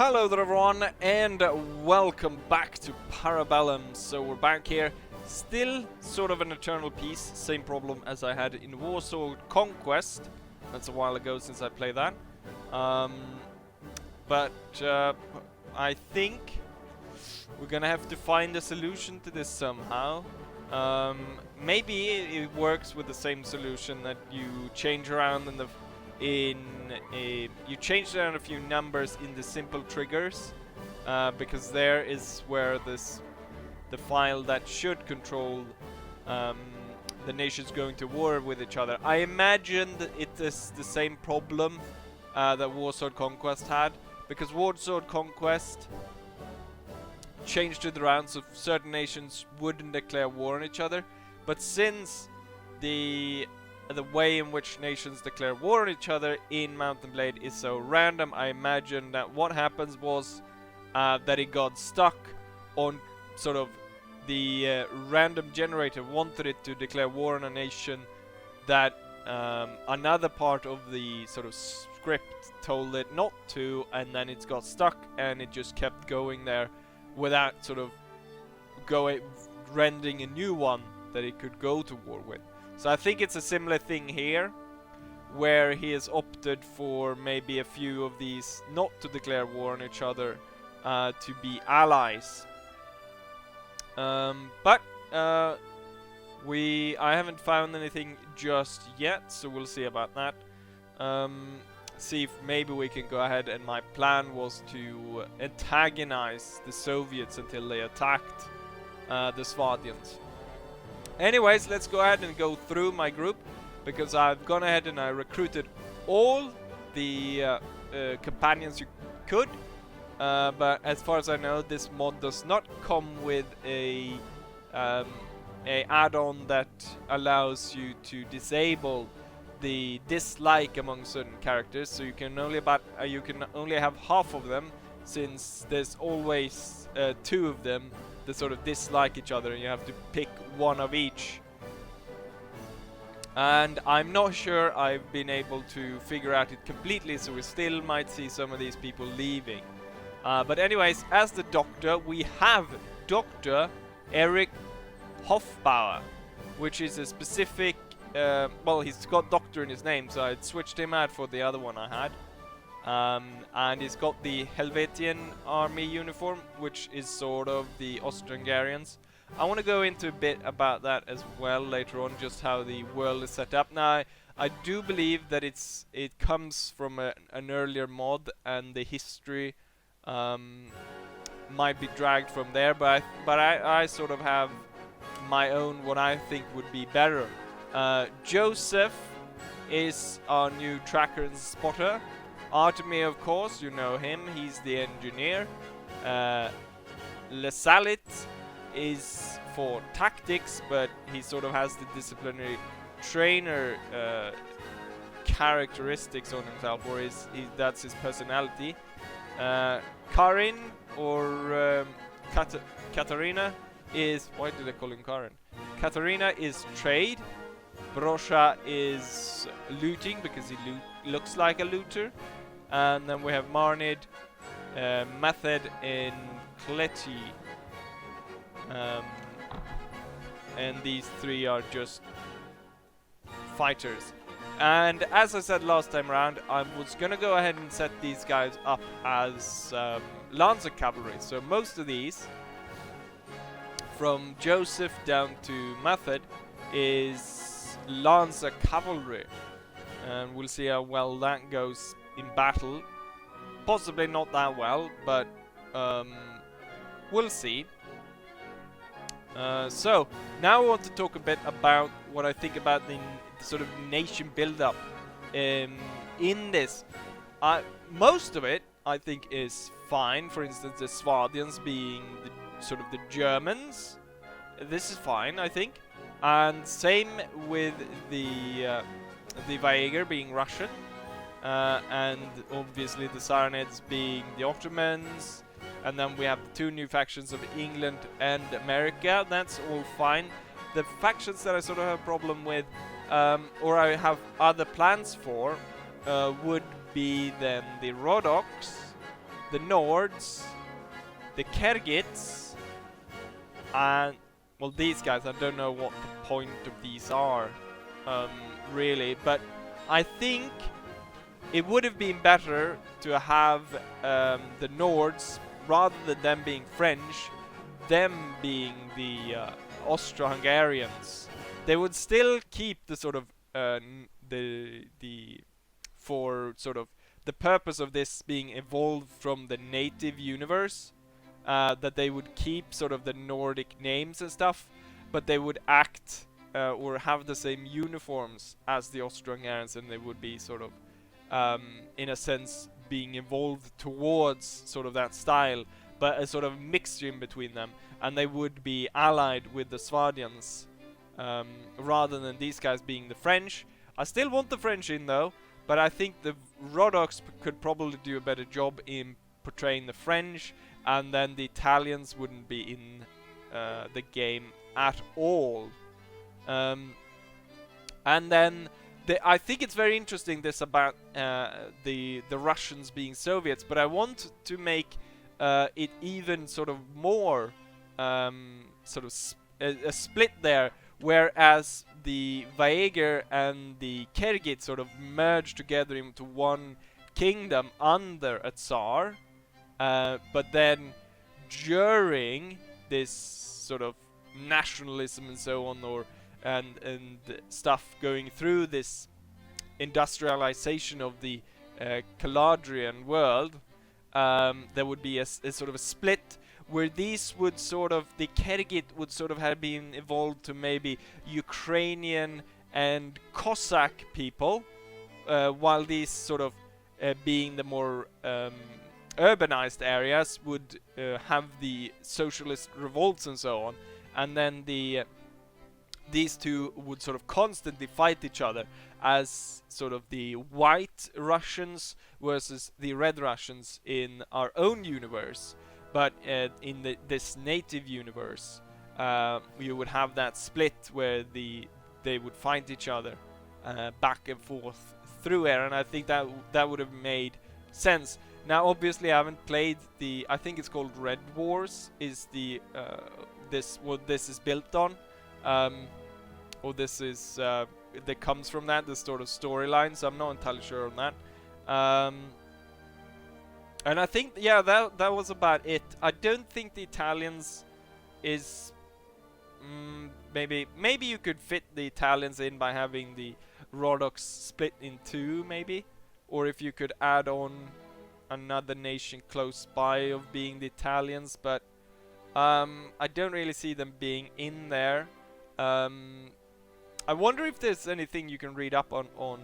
Hello there everyone, and welcome back to Parabellum. So we're back here, still sort of an eternal peace, same problem as I had in Warsaw Conquest. That's a while ago since I played that. But I think we're gonna have to find a solution to this somehow. Maybe it works with the same solution that you change around you change around a few numbers in the simple triggers, because there is where the file that should control the nations going to war with each other. I imagine that it is the same problem that Warsaw Conquest had, because Warsaw Conquest changed it around so certain nations wouldn't declare war on each other, but since the way in which nations declare war on each other in Mount & Blade is so random, I imagine that what happens was that it got stuck on sort of the random generator wanted it to declare war on a nation that another part of the sort of script told it not to, and then it got stuck and it just kept going there without sort of rendering a new one that it could go to war with. So I think it's a similar thing here, where he has opted for maybe a few of these not to declare war on each other, to be allies. But I haven't found anything just yet, so we'll see about that. See if maybe we can go ahead, and my plan was to antagonize the Soviets until they attacked the Swabians. Anyways, let's go ahead and go through my group, because I've gone ahead and I recruited all the companions you could. But as far as I know, this mod does not come with a add-on that allows you to disable the dislike among certain characters. So you can only have half of them, since there's always two of them that sort of dislike each other, and you have to pick one of each. And I'm not sure I've been able to figure out it completely, so we still might see some of these people leaving. But anyways, as the doctor, we have Dr. Eric Hofbauer, which is a specific, well, he's got doctor in his name, so I switched him out for the other one I had. And he's got the Helvetian army uniform, which is sort of the Austro-Hungarians. I want to go into a bit about that as well later on, just how the world is set up. Now, I do believe that it comes from an earlier mod, and the history might be dragged from there, but I sort of have my own, what I think would be better. Joseph is our new tracker and spotter. Artemy, of course, you know him, he's the engineer. Lesalit is for tactics, but he sort of has the disciplinary trainer characteristics on himself, or that's his personality. Karin, or Katarina, is... Why did I call him Karin? Katarina is trade. Brosha is looting, because he looks like a looter. And then we have Marnid, Method, and Kleti. And these three are just fighters. And as I said last time around, I was gonna go ahead and set these guys up as Lancer cavalry. So most of these, from Joseph down to Method, is Lancer cavalry. And we'll see how well that goes in battle. Possibly not that well, but we'll see. So now I want to talk a bit about what I think about the sort of nation build-up in this. Most of it I think is fine. For instance, the Swabians being sort of the Germans. This is fine, I think. And same with the Vaeger being Russian. And obviously the Saranids being the Ottomans. And then we have the two new factions of England and America. That's all fine. The factions that I sort of have a problem with, or I have other plans for, would be then the Rhodoks, the Nords, the Khergits, and well, these guys. I don't know what the point of these are, really, but I think it would have been better to have the Nords, rather than them being French, them being the Austro-Hungarians. They would still keep the sort of the for sort of the purpose of this being evolved from the native universe, that they would keep sort of the Nordic names and stuff, but they would act or have the same uniforms as the Austro-Hungarians, and they would be sort of in a sense being evolved towards sort of that style, but a sort of mixture in between them, and they would be allied with the Swardians, rather than these guys being the French. I still want the French in though, but I think the Rhodoks could probably do a better job in portraying the French, and then the Italians wouldn't be in the game at all. And then I think it's very interesting this about the Russians being Soviets, but I want to make it even sort of more sort of a split there, whereas the Vaeger and the Khergit sort of merge together into one kingdom under a Tsar, but then during this sort of nationalism and so on, or and stuff going through this industrialization of the Caladrian world, there would be a sort of a split where these would sort of, the Khergit would sort of have been evolved to maybe Ukrainian and Cossack people, while these sort of being the more urbanized areas would have the socialist revolts and so on, and then these two would sort of constantly fight each other as sort of the white Russians versus the red Russians in our own universe. But in this native universe, you would have that split where they would fight each other back and forth through air, and I think that would have made sense. Now, obviously, I haven't played the. I think it's called Red Wars. Is the what this is built on, or this is that comes from that, the sort of storyline. So I'm not entirely sure on that. And I think, yeah, that was about it. I don't think the Italians is maybe you could fit the Italians in by having the Rhodoks split in two, maybe, or if you could add on another nation close by of being the Italians, but I don't really see them being in there. I wonder if there's anything you can read up on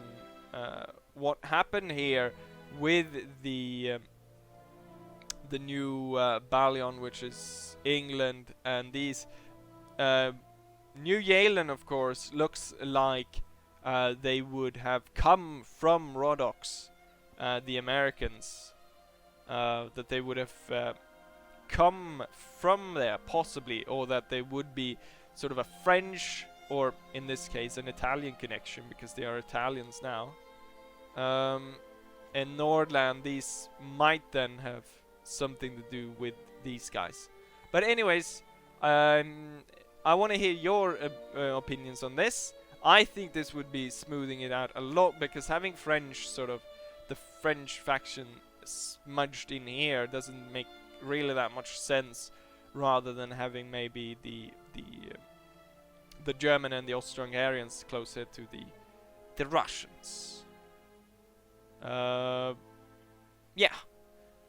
what happened here with the new Ballion, which is England, and these New Yealand, of course, looks like they would have come from Rhodoks, the Americans, that they would have come from there, possibly, or that they would be sort of a French, or in this case an Italian connection, because they are Italians now. And Nordland, these might then have something to do with these guys. But anyways, I want to hear your opinions on this. I think this would be smoothing it out a lot, because having French, sort of the French faction smudged in here, doesn't make really that much sense, rather than having maybe the German and the Austro-Hungarians closer to the Russians. Yeah.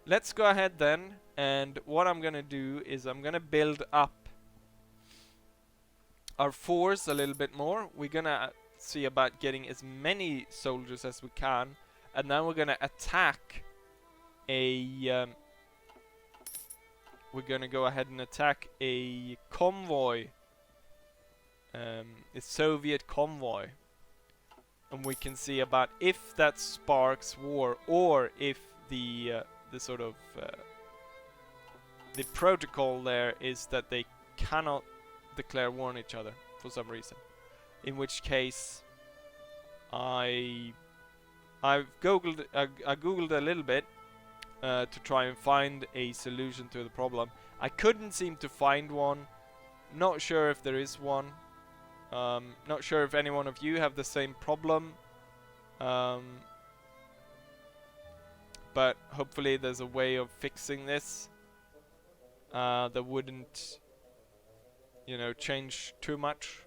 Let's go ahead then, and what I'm gonna do is I'm gonna build up our force a little bit more. We're gonna see about getting as many soldiers as we can, and then we're gonna attack we're gonna go ahead and attack a convoy, a Soviet convoy, and we can see about if that sparks war, or if the sort of the protocol there is that they cannot declare war on each other for some reason. In which case, I've googled a little bit to try and find a solution to the problem. I couldn't seem to find one. Not sure if there is one. Not sure if any one of you have the same problem. But hopefully there's a way of fixing this that wouldn't, you know, change too much,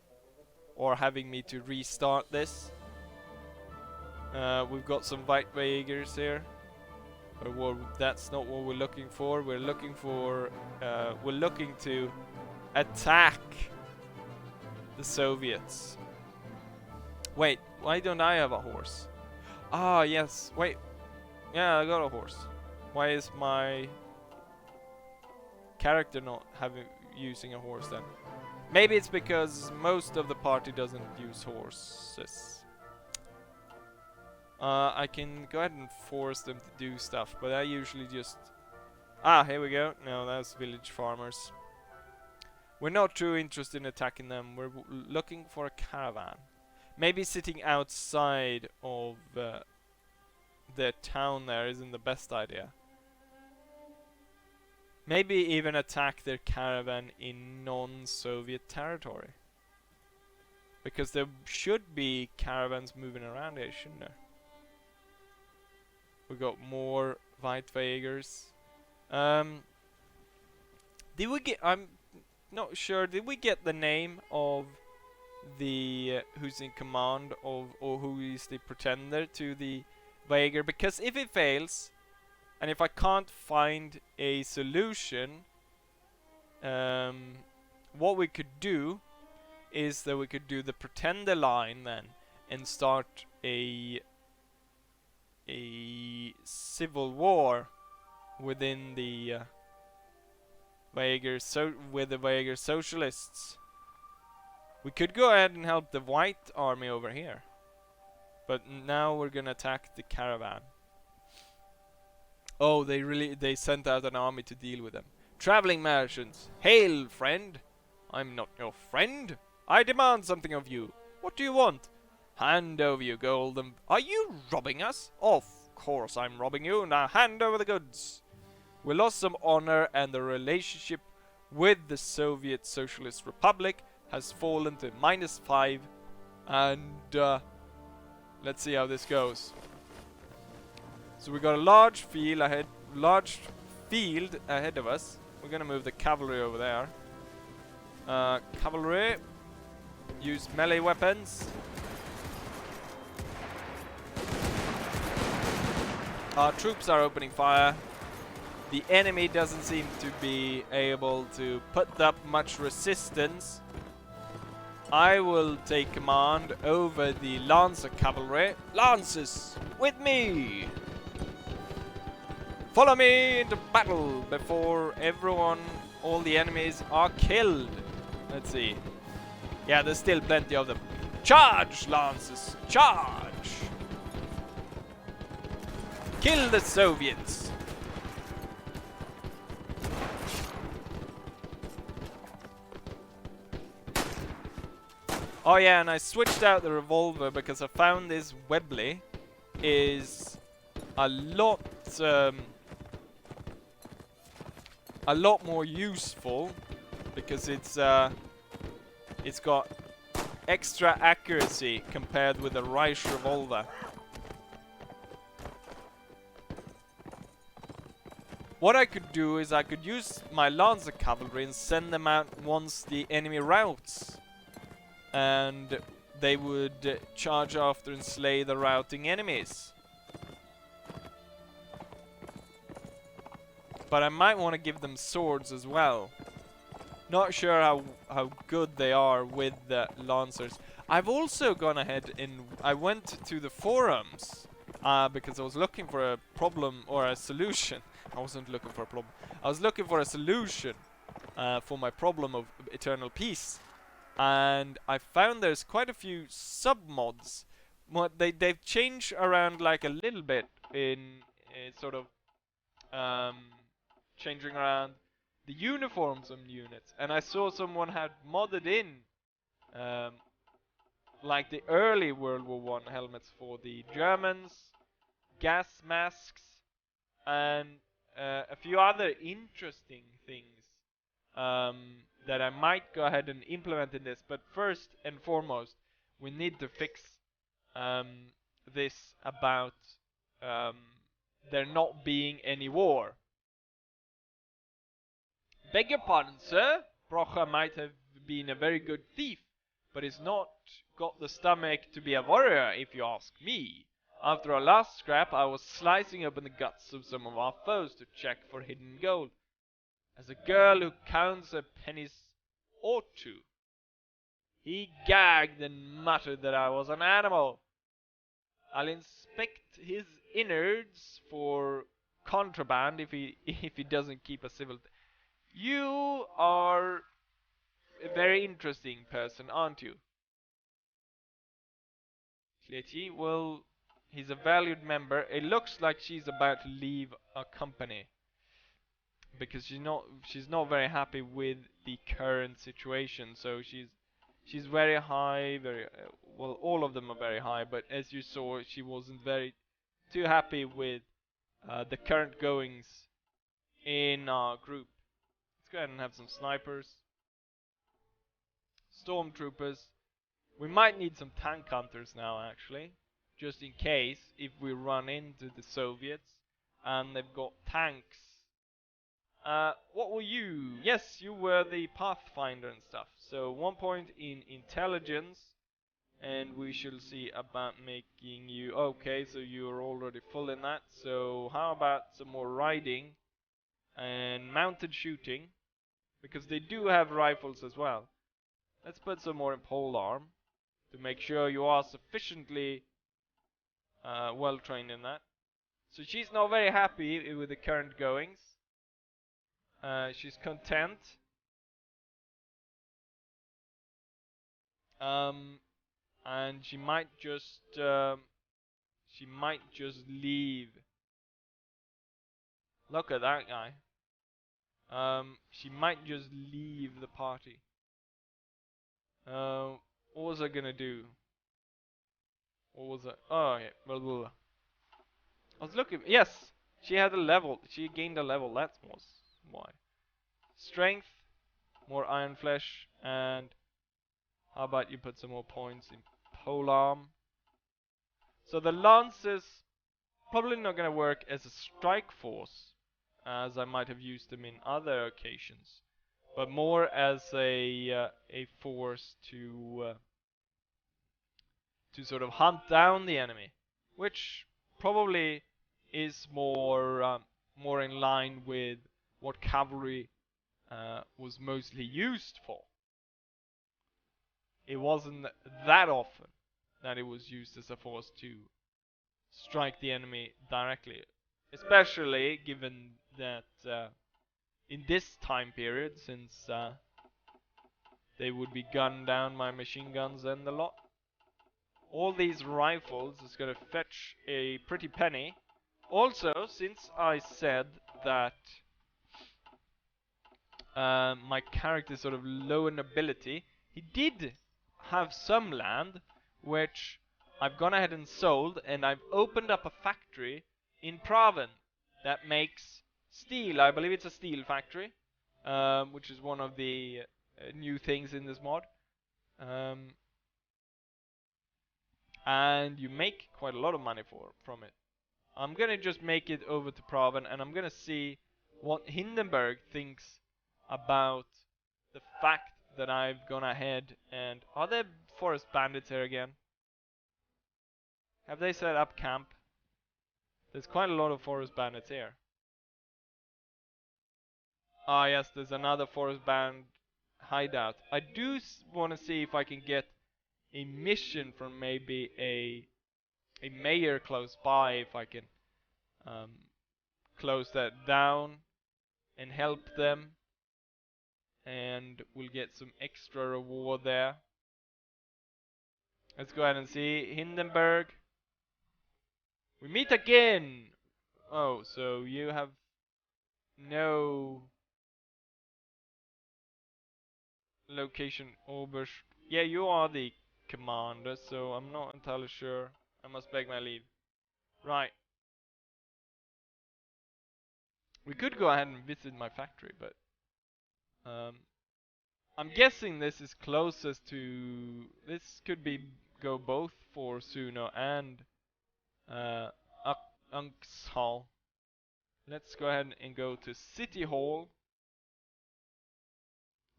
or having me to restart this. We've got some white Jaegers here. Well, that's not what we're looking for. We're looking for, we're looking to attack the Soviets. Wait, why don't I have a horse? Ah, yes. Wait. Yeah, I got a horse. Why is my character not using a horse then? Maybe it's because most of the party doesn't use horses. I can go ahead and force them to do stuff, but I usually just... Ah, here we go. No, that's village farmers. We're not too interested in attacking them. We're looking for a caravan. Maybe sitting outside of the town there isn't the best idea. Maybe even attack their caravan in non-Soviet territory. Because there should be caravans moving around here, shouldn't there? We got more Weitwegers. Did we get... I'm not sure. Did we get the name of the who's in command of, or who is the pretender to the Jaeger? Because if it fails, and if I can't find a solution, what we could do is that we could do the pretender line then, and start a civil war within the with the Jaeger socialists. We could go ahead and help the white army over here, but now we're gonna attack the caravan. Oh, they sent out an army to deal with them. Traveling merchants, hail, friend. I'm not your friend. I demand something of you. What do you want? Hand over your gold and... Are you robbing us? Of course I'm robbing you. Now hand over the goods. We lost some honor, and the relationship with the Soviet Socialist Republic has fallen to -5. And let's see how this goes. So we got a large field ahead of us. We're gonna move the cavalry over there. Cavalry, use melee weapons. Our troops are opening fire. The enemy doesn't seem to be able to put up much resistance. I will take command over the Lancer cavalry. Lancers, with me! Follow me into battle before all the enemies are killed. Let's see. Yeah, there's still plenty of them. Charge, Lancers! Charge! Kill the Soviets! Oh yeah, and I switched out the revolver because I found this Webley is a lot more useful because it's got extra accuracy compared with the Reich revolver. What I could do is I could use my Lancer cavalry and send them out once the enemy routs. And they would charge after and slay the routing enemies. But I might want to give them swords as well. Not sure how good they are with the Lancers. I've also gone ahead and I went to the forums because I was looking for a problem or a solution. I wasn't looking for a problem. I was looking for a solution for my problem of eternal peace. And I found there's quite a few sub-mods. They've changed around like a little bit in sort of changing around the uniforms of units. And I saw someone had modded in like the early World War I helmets for the Germans, gas masks, and a few other interesting things that I might go ahead and implement in this. But first and foremost, we need to fix um, this about um, there not being any war. Beg your pardon, sir. Brocha might have been a very good thief, but he's not got the stomach to be a warrior, if you ask me. After our last scrap, I was slicing open the guts of some of our foes to check for hidden gold, as a girl who counts her pennies ought to. He gagged and muttered that I was an animal. I'll inspect his innards for contraband if he if he doesn't keep a civil. You are a very interesting person, aren't you? Clearly, well, he's a valued member. It looks like she's about to leave our company because she's not very happy with the current situation. So she's very high, very well. All of them are very high, but as you saw, she wasn't very too happy with the current goings in our group. Let's go ahead and have some snipers, stormtroopers. We might need some tank hunters now, actually, just in case if we run into the Soviets and they've got tanks. What were you? Yes, you were the Pathfinder and stuff. So 1 point in intelligence, and we shall see about making you. Okay, so you're already full in that. So how about some more riding and mounted shooting? Because they do have rifles as well. Let's put some more in pole arm to make sure you are sufficiently well trained in that. So she's not very happy with the current goings. She's content. Um, and she might just leave. Look at that guy. She might just leave the party. What was I gonna do? What was I? Oh yeah, blah, blah, blah. I was looking. Yes, she had a level. She gained a level. That was why. Strength, more iron flesh, and how about you put some more points in polearm? So the lances probably not gonna work as a strike force, as I might have used them in other occasions, but more as a force to sort of hunt down the enemy, which probably is more in line with what cavalry was mostly used for. It wasn't that often that it was used as a force to strike the enemy directly, especially given that in this time period, since they would be gunned down by machine guns and the lot. All these rifles is gonna fetch a pretty penny. Also, since I said that my character is sort of low in ability, he did have some land, which I've gone ahead and sold, and I've opened up a factory in Praven that makes steel. I believe it's a steel factory, which is one of the new things in this mod. Um, and you make quite a lot of money from it. I'm gonna just make it over to Praven, and I'm gonna see what Hindenburg thinks about the fact that I've gone ahead and... Are there forest bandits here again? Have they set up camp? There's quite a lot of forest bandits here. Ah yes, there's another forest band hideout. I do want to see if I can get a mission from maybe a mayor close by, if I can um, close that down and help them, and we'll get some extra reward there. Let's go ahead and see Hindenburg. We meet again. Oh, so you have no location Oberst. Yeah, you are the commander, so I'm not entirely sure. I must beg my leave. Right. We could go ahead and visit my factory, but I'm guessing this is closest to. This could be go both for Suno and uh, Unks. Let's go ahead and go to City Hall.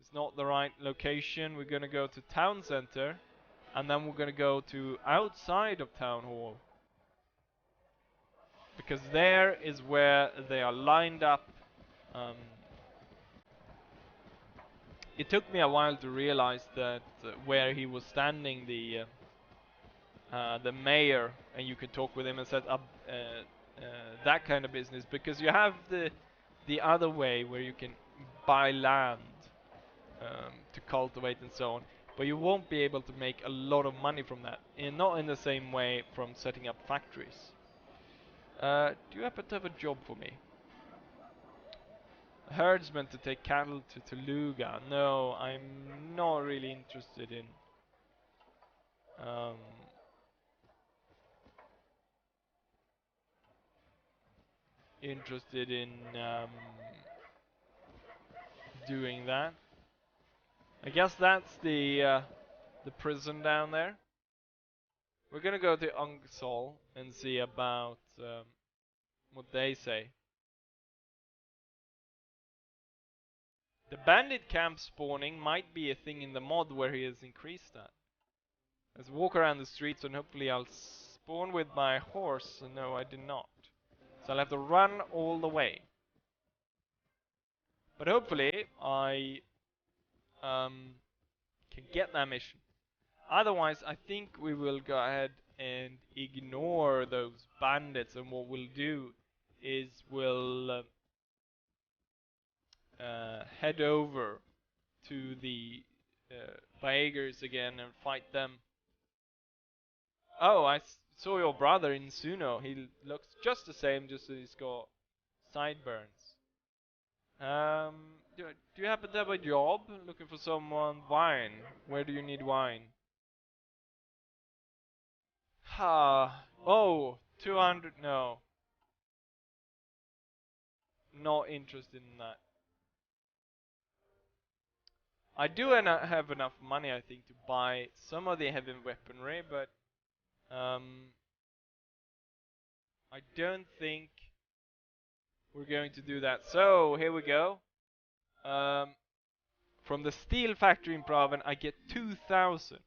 It's not the right location. We're gonna go to Town Center, and then we're gonna go to outside of Town Hall, because there is where they are lined up. Um, it took me a while to realize that where he was standing, the mayor, and you could talk with him and set up that kind of business, because you have the other way where you can buy land to cultivate and so on, but you won't be able to make a lot of money from that, and not in the same way from setting up factories. Do you happen to have a job for me? Herdsman to take cattle to Toluga. No, I'm not really interested in um, interested in doing that. I guess that's the prison down there. We're gonna go to Ungsol and see about what they say. The bandit camp spawning might be a thing in the mod where he has increased that. Let's walk around the streets and hopefully I'll spawn with my horse. No, I did not. So I'll have to run all the way. But hopefully I can get that mission. Otherwise, I think we will go ahead and ignore those bandits, and what we'll do is we'll head over to the Baegers again and fight them. Oh, I saw your brother in Suno. He looks just the same, just that he's got sideburns. Do you happen to have a job? Looking for someone? Wine. Where do you need wine? Ha. Oh, 200. No. Not interested in that. I do have enough money, I think, to buy some of the heavy weaponry, but I don't think we're going to do that. So here we go. From the steel factory in Praven, I get 2,000,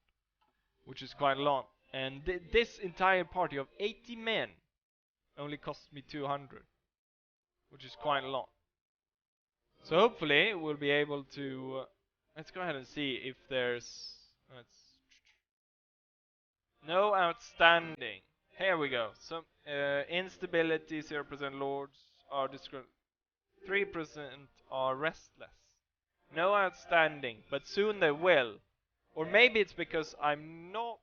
which is quite a lot. And this entire party of 80 men only costs me 200, which is quite a lot. So hopefully we'll be able to. Let's go ahead and see if there's. No outstanding. Here we go. Some instability, 0% lords are 3% are restless. No outstanding, but soon they will. Or maybe it's because I'm not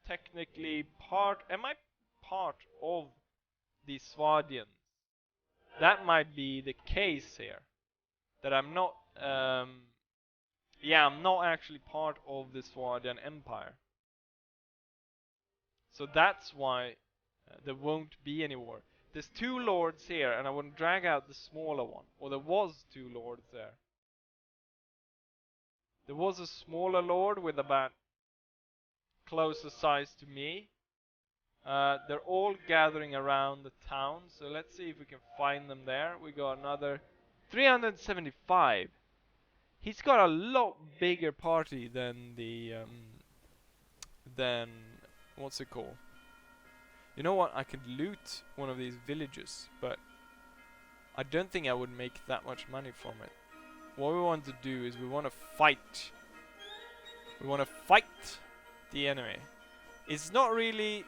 technically part. Am I part of the Swadians? That might be the case here. That I'm not. Yeah, I'm not actually part of the Swadian Empire. So that's why there won't be any war. There's 2 lords here, and I want to drag out the smaller one. Or there was 2 lords there. There was a smaller lord with about closer size to me. They're all gathering around the town, so let's see if we can find them there. We got another 375. He's got a lot bigger party than than what's it called? You know what? I could loot one of these villages, but I don't think I would make that much money from it. What we want to do is we want to fight. We want to fight the enemy. It's not really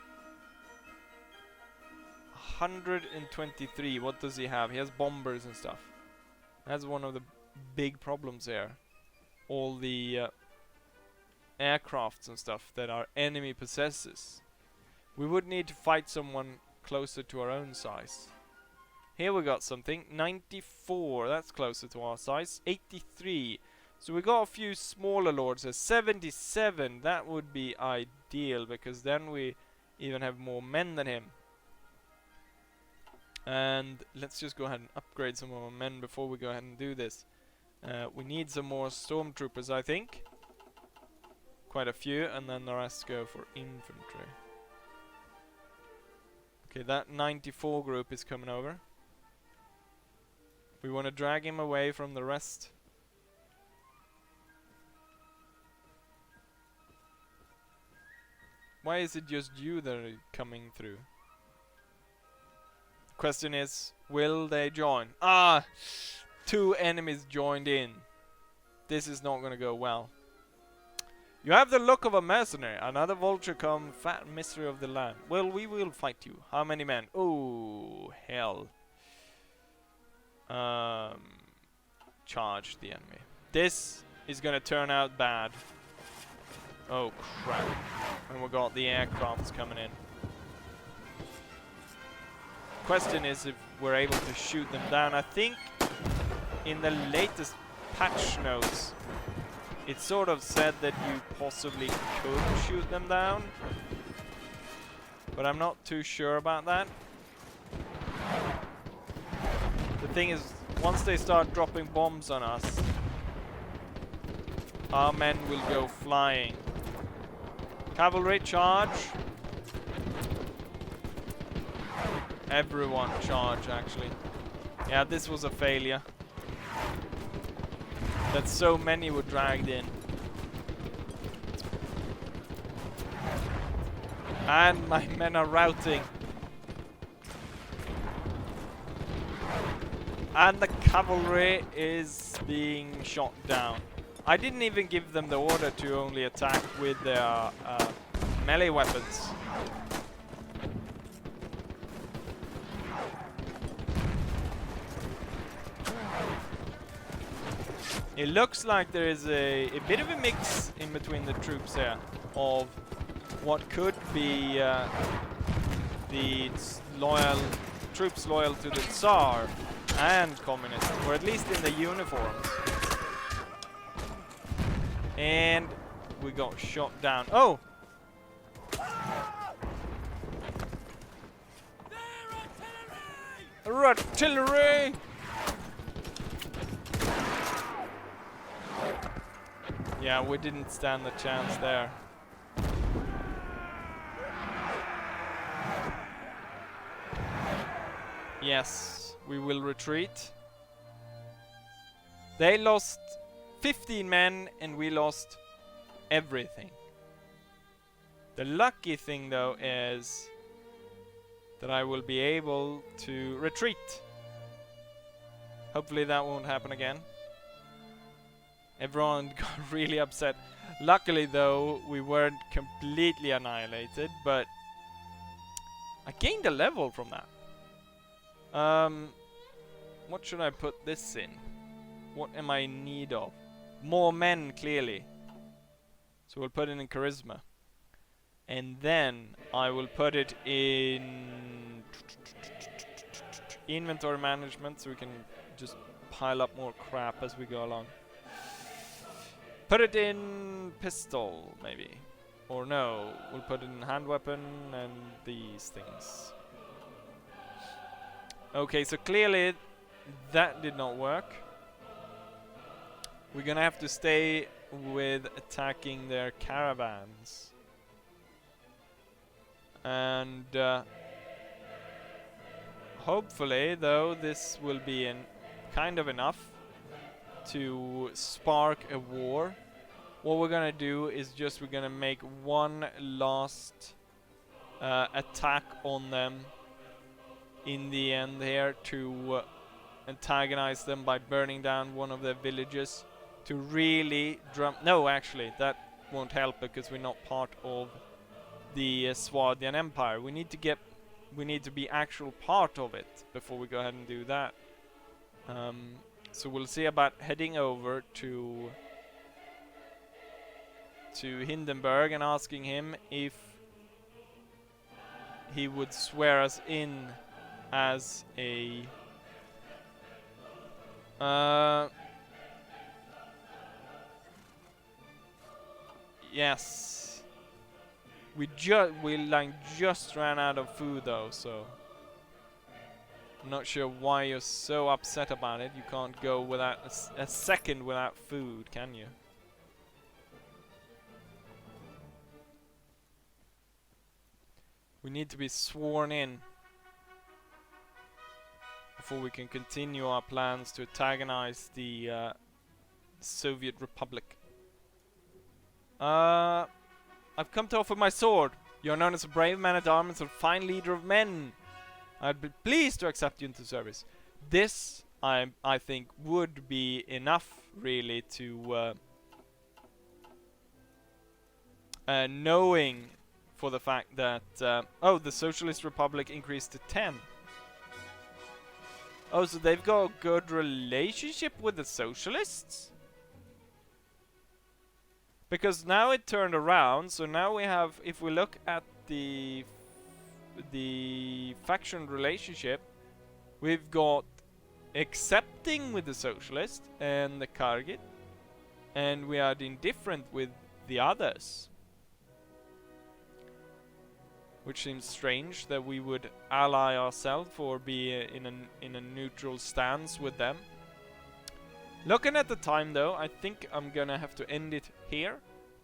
123. What does he have? He has bombers and stuff. That's one of the big problems here. All the aircrafts and stuff that our enemy possesses. We would need to fight someone closer to our own size. Here we got something. 94. That's closer to our size. 83. So we got a few smaller lords. 77. That would be ideal, because then we even have more men than him. And let's just go ahead and upgrade some of our men before we go ahead and do this. We need some more stormtroopers, I think. Quite a few, and then the rest go for infantry. Okay, that 94 group is coming over. We want to drag him away from the rest. Why is it just you that are coming through? Question is, will they join? Ah! 2 enemies joined in. This is not gonna go well. You have the look of a mercenary. Another vulture come, fat mystery of the land. Well, we will fight you. How many men? Oh, hell. Charge the enemy. This is gonna turn out bad. Oh, crap. And we got the aircrafts coming in. Question is if we're able to shoot them down. I think in the latest patch notes it sort of said that you possibly could shoot them down, but I'm not too sure about that. The thing is, once they start dropping bombs on us, our men will go flying. Cavalry charge. Everyone charge, actually. Yeah, this was a failure. That so many were dragged in. And my men are routing. And the cavalry is being shot down. I didn't even give them the order to only attack with their melee weapons. It looks like there is a bit of a mix in between the troops here of what could be the troops loyal to the Tsar and communists, or at least in the uniforms. And we got shot down. Oh! Artillery! Yeah, we didn't stand a chance there. Yes, we will retreat. They lost 15 men and we lost everything. The lucky thing though is that I will be able to retreat. Hopefully that won't happen again. Everyone got really upset. Luckily though, we weren't completely annihilated, but I gained a level from that. What should I put this in? What am I in need of? More men, clearly. So we'll put it in charisma. And then I will put it in inventory management so we can just pile up more crap as we go along. Put it in pistol, maybe. Or no, we'll put it in hand weapon and these things. Okay, so clearly that did not work. We're gonna have to stay with attacking their caravans. And hopefully, though, this will be kind of enough to spark a war. What we're gonna do is we're gonna make one last attack on them in the end here to antagonize them by burning down one of their villages to really no, actually that won't help because we're not part of the Swadian Empire. We need to be actual part of it before we go ahead and do that. So we'll see about heading over to Hindenburg and asking him if he would swear us in as a yes. We just ran out of food though, so I'm not sure why you're so upset about it. You can't go without a second without food, can you? We need to be sworn in before we can continue our plans to antagonize the Soviet Republic. I've come to offer my sword. You are known as a brave man-at-arms and a fine leader of men. I'd be pleased to accept you into service. This, I think, would be enough, really, to knowing for the fact that oh, the Socialist Republic increased to 10. Oh, so they've got a good relationship with the socialists? Because now it turned around, so now we have, if we look at the faction relationship, we've got accepting with the socialist and the Kargit, and we are indifferent with the others. Which seems strange that we would ally ourselves or be in a neutral stance with them. Looking at the time though, I think I'm gonna have to end it here.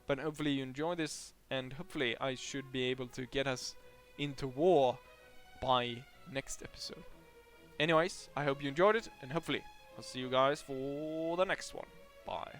But hopefully you enjoy this, and hopefully I should be able to get us into war by next episode. Anyways, I hope you enjoyed it, and hopefully I'll see you guys for the next one. Bye.